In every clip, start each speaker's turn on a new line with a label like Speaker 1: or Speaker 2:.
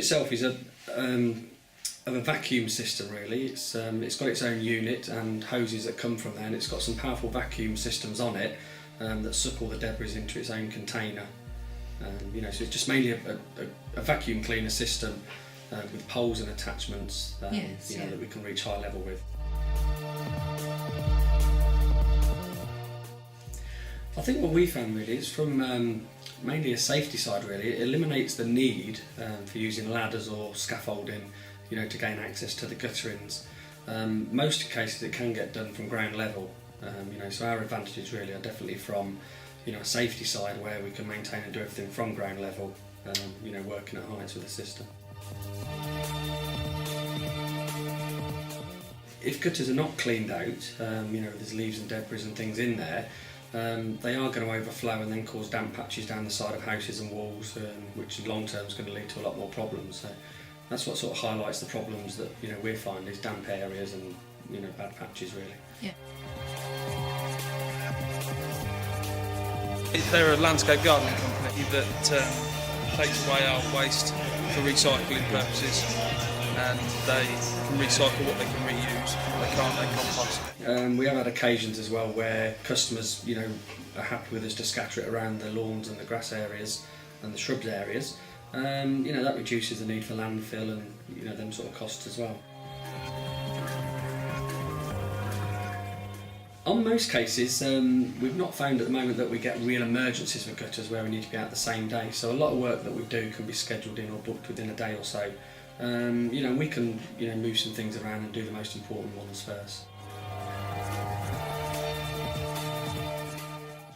Speaker 1: itself is of a vacuum system really. It's got its own unit and hoses that come from there, and it's got some powerful vacuum systems on it that suck all the debris into its own container. So it's just mainly a vacuum cleaner system with poles and attachments that we can reach high level with. I think what we found really is from mainly a safety side really, it eliminates the need for using ladders or scaffolding, to gain access to the gutterings. Most cases it can get done from ground level, so our advantages really are definitely from a safety side where we can maintain and do everything from ground level, working at heights with the system. If gutters are not cleaned out, there's leaves and debris and things in there, they are going to overflow and then cause damp patches down the side of houses and walls, which in long term is going to lead to a lot more problems. So that's what sort of highlights the problems that we find is damp areas and bad patches really.
Speaker 2: Yeah.
Speaker 3: They're a landscape gardening company that takes away our waste for recycling purposes, and they can recycle what they can reuse. They compost.
Speaker 1: We have had occasions as well where customers, are happy with us to scatter it around the lawns and the grass areas and the shrubs areas. That reduces the need for landfill and them sort of costs as well. On most cases, we've not found at the moment that we get real emergencies for gutters where we need to be out the same day. So a lot of work that we do can be scheduled in or booked within a day or so. We can move some things around and do the most important ones first.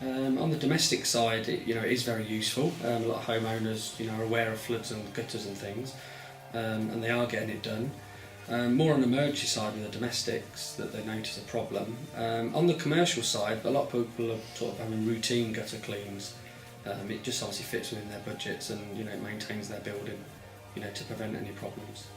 Speaker 1: On the domestic side, it is very useful. A lot of homeowners are aware of floods and gutters and things, and they are getting it done. More on the emergency side with the domestics that they notice a problem. On the commercial side, a lot of people are sort of having routine gutter cleans. It just obviously fits within their budgets and it maintains their building to prevent any problems.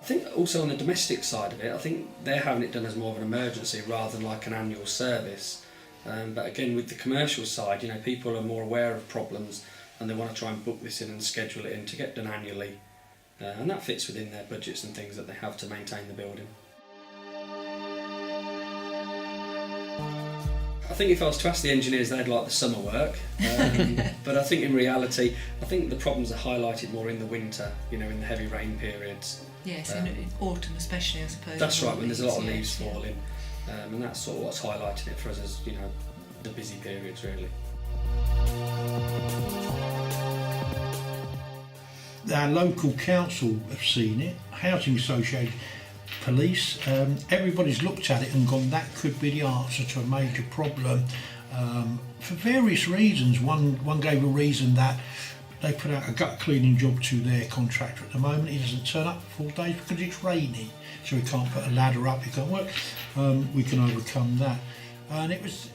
Speaker 1: I think also on the domestic side of it, I think they're having it done as more of an emergency rather than like an annual service. But again, with the commercial side, people are more aware of problems and they want to try and book this in and schedule it in to get done annually. And that fits within their budgets and things that they have to maintain the building. I think if I was to ask the engineers, they'd like the summer work, but I think in reality, I think the problems are highlighted more in the winter, in the heavy rain periods.
Speaker 2: Yes, in autumn especially, I suppose.
Speaker 1: That's right, when there's a lot of leaves falling, and that's sort of what's highlighting it for us as, the busy periods really.
Speaker 4: Our local council have seen it, Housing Association, police, everybody's looked at it and gone, that could be the answer to a major problem, for various reasons. One gave a reason that they put out a gut cleaning job to their contractor at the moment. He doesn't turn up for 4 days because it's rainy, so he can't put a ladder up, he can't work. We can overcome that, and it was